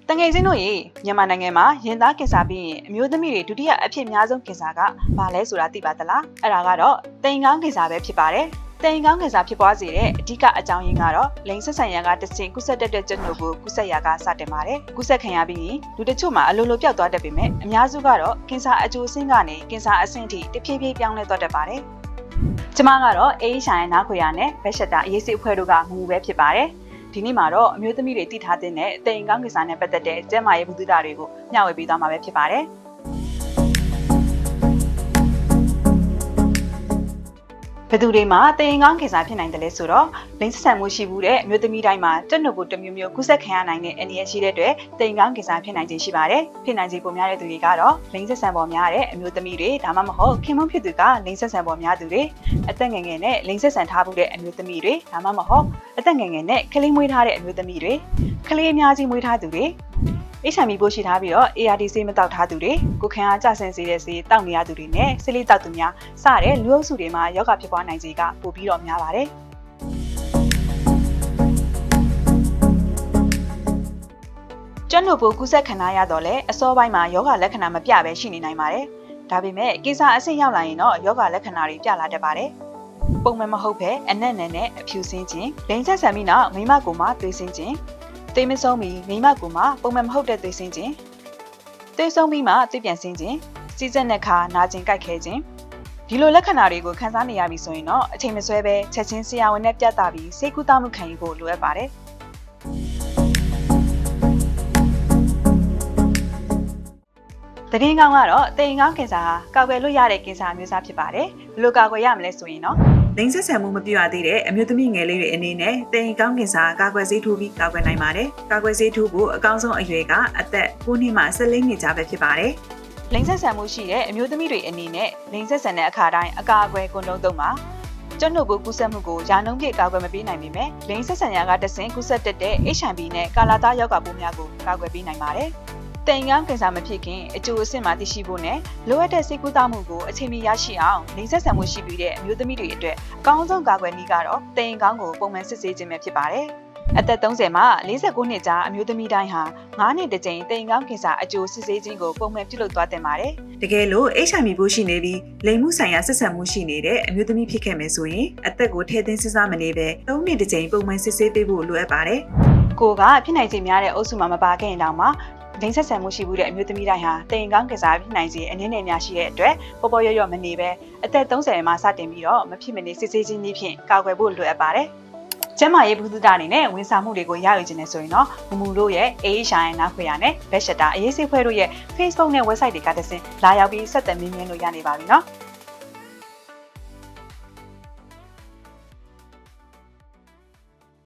တငယ်ချင်းတို့ရေမြန်မာနိုင်ငံမှာရင်သားကင်ဆာပြီးရင်အမျိုးသမီးတွေဒုတိယအဖြစ်အများဆုံးကင်ဆာကဘာလဲဆိုတာသိပါသလားအဲ့ဒါကတော့တိမ်ကောင်းကင်ဆာပဲဖြစ်ပါတယ်တိမ်ကောင်းကင်ဆာဖြစ်ပွားစေတဲ့အဓိကအကြောင်းရင်းကတော့လိင်ဆက်ဆံရာကတစ်ဆင့်ကုဆက်တက်တဲ့ကျဉ်းတို့ကိုကုဆက်ရာကစတင်ပါတယ်ကုဆက်ခံရပြီးရင်လူတချို့မှာအလိုလိုပျောက်သွားတတ်ပေမဲ့အများစုကတော့ကင်ဆာအကျိုးအဆင့်ကနေကင်ဆာအဆင့်ထိတဖြည်းဖြည်းပြောင်းလဲသွားတတ်ပါတယ်ကျမကတော့အေးရှာရဲ့နားခွေရနဲ့ဘက်ရှက်တာအရေးစိအဖွဲ့တို့ကမူပဲဖြစ်ပါတယ်ဒီနေ့မှာတော့အမျိုးသမီးတွေတည်ထားတဲ့တိမ်ကောင်းကင်ဆာနဲ့ပတ်သက်တဲ့ကျန်းမာရေးဗဟုသုတတွေကိုမျှဝေပေးသွားမှာပဲဖြစ်ပါတယ်။ဘယ်သူတွေမှာတိမ်ကောင်းကင်ဆာဖြစ်နိုင်တယ်လဲဆိုတော့လိင်ဆက်ဆံမှုရှိမှုတဲ့အမျိုးသမီးတိုင်းမှာတက်နုပ်ကိုတစ်မျိုးမျိုးကူးစက်ခံရနိုင်တဲ့အန္တရာယ်ရှိတဲ့အတွက်တိမ်ကောင်းကင်ဆာဖြစ်နိုင်ခြင်းရှိပါတယ်။ဖြစ်နိုင်ခြင်းပုံများတဲ့သူတွေကတော့လိင်ဆက်ဆံပေါ်များတဲ့အမျိုးသမီးတွေဒါမှမဟုတ်ခင်မွန်းဖြစ်သူကလိင်ဆက်ဆံပေါ်များသူတွေအသက်ငယ်ငယ်နဲ့လိင်ဆက်ဆံထားမှုတဲ့အမျိုးသမီးတွေဒါမှမဟုတ်အသက်ငယ်ငယ်နဲ့ကလေးမွေးထားတဲ့အမျိုးသမီးတွေကလေးအများကြီးမွေးထားသူတွေHIV ပိုးရှိထားပြီးတော့ ART ဆေးမတောက်ထားသူတွေကိုခံအားကျဆင်းစေတဲ့ဆေးတောက်နေရသူတွေနဲ့ဆေးလေးတောက်သူများစတဲ့လူအုပ်စုတွေမှာယောဂဖြစ်ပွားနိုင်ခြေကပိုပြီးတော့များပါတယ်ကျန်းတို့ပိုးကူးစက်ခံရတော့လဲအစောပိုင်းမှာယောဂလက္ခဏာမပြဘဲရှိနေနိုင်ပါတယ်ဒါပေမဲ့ကင်ဆာအဆင့်ရောက်လာရင်တော့ယောဂလက္ခဏာတွေပြလာတတ်ပါတယ်ပုံမှန်မဟုတ်ဘဲအနက်နယ်နဲ့အဖြူစင်းခြင်းလိင်ဆက်ဆံပြီးနောက်မိမကိုမှသွေးစင်းခြင်းသွေးမဆုံးမီမိမကိုမှပုံမှန်မဟုတ်တဲ့သွေးစင်းခြင်းသွေးဆုံးပြီးမှသွေးပြန်စင်းခြင်းစီးစက်နဲ့ခါနာကျင်ကြိုက်ခဲခြင်းဒီလိုလက္ခဏာတွေကိုခံစားနေရပြီဆိုရင်တော့အချိန်မဆွဲပဲချက်ချင်းဆရာဝန်နဲ့ပြသပြီးဆေးကုသမှုခံယူဖို့လိုအပ်ပါတယ်သတင်းကောင်းကတော့တိမ်ကောင်းကင်ဆာဟာကာကွယ်လို့ရတဲ့ကင်ဆာမျိုးစားဖြစ်ပါတယ်ဘယ်လိုကာကွယ်ရမလဲဆိုရင်တော့လိင်ဆက်ဆံမှုမပြည့်ရသေးတဲ့အမျိုးသမီးငယ်လေးတွေအနေနဲ့တိမ်ကောင်းကင်ဆာကာကွယ်ဆေးထိုးပြီးကာကွယ်နိုင်ပါတယ်ကာကွယ်ဆေးထိုးဖို့အကောင်းဆုံးအရွယ်ကအသက်9နှစ်မှ14နှစ်ကြားပဲဖြစ်ပါတယ်လိင်ဆက်ဆံမှုရှိတဲ့အမျိုးသမီးတွေအနေနဲ့လိင်ဆက်ဆံတဲ့အခါတိုင်းအကာအကွယ်ကွန်ဒုံးသုံးပါကျန်းတို့ကိုကူးစက်မှုကိုယာနှုံးပြကာကွယ်မပေးနိုင်ပေမဲ့လိင်ဆက်ဆံရာကတဆင့်ကူးစက်တတ်တဲ့ HIV နဲ့ကာလာသားရောဂါပိုးများကိုကာကွယ်ပေးနိုင်ပါတယ်တိမ်ကောင်းကင်ဆာမဖြစ်ခင်အကျိုးအဆင့်မှာသိရှိဖို့နဲ့လိုအပ်တဲ့ဆေးကုသမှုကိုအချိန်မီရရှိအောင်လိင်ဆက်ဆံမှုရှိပြီးတဲ့အမျိုးသမီးတွေအတွက်အကောင်းဆုံးကာကွယ်နည်းကတော့တိမ်ကောင်းကိုပုံမှန်စစ်ဆေးခြင်းပဲဖြစ်ပါတယ်။အသက်30မှ49နှစ်ကြားအမျိုးသမီးတိုင်းဟာ9နှစ်တစ်ကြိမ်တိမ်ကောင်းကင်ဆာအကျိုးစစ်ဆေးခြင်းကိုပုံမှန်ပြုလုပ်သွားတင်ပါတယ်။တကယ်လို့ HIV ပိုးရှိနေပြီးလိင်မှုဆိုင်ရာဆက်ဆံမှုရှိနေတဲ့အမျိုးသမီးဖြစ်ခဲ့မယ်ဆိုရင်အသက်ကိုထည့်သွင်းစဉ်းစားမနေဘဲ3နှစ်တစ်ကြိမ်ပုံမှန်စစ်ဆေးပေးဖို့လိုအပ်ပါတယ်။ကိုကဖြစ်နိုင်ခြေများတဲ့အုပ်စုမှာမပါခဲ့ရင်တောင်မှလိင်ဆက်ဆံမှုရှိမှုတဲ့အမျိုးသမီးတိုင်းဟာတိမ်ကောင်းကင်ဆာဖြစ်နိုင်ခြေအနည်းငယ်များရှိတဲ့အတွက်ပေါ်ပေါ်ရော့မနေပဲအသက်30မှာစတင်ပြီးတော့မဖြစ်မနေစစ်ဆေးခြင်းနည်းဖြင့်ကာကွယ်ဖို့လိုအပ်ပါတယ်။ကျန်းမာရေးဗဟုသုတအနေနဲ့ဝန်ဆောင်မှုတွေကိုရယူခြင်းနဲ့ဆိုရင်တော့မူတို့ရဲ့အေးရှာရဲ့နောက်ခွေရနဲ့ဘက်ရှက်တာအရေးစိတ်ဖွဲ့တို့ရဲ့ Facebook နဲ့ website တွေကတဆင့်လာရောက်ပြီးဆက်သွယ်မြင်မြင်လို့ရနေပါပြီနော်။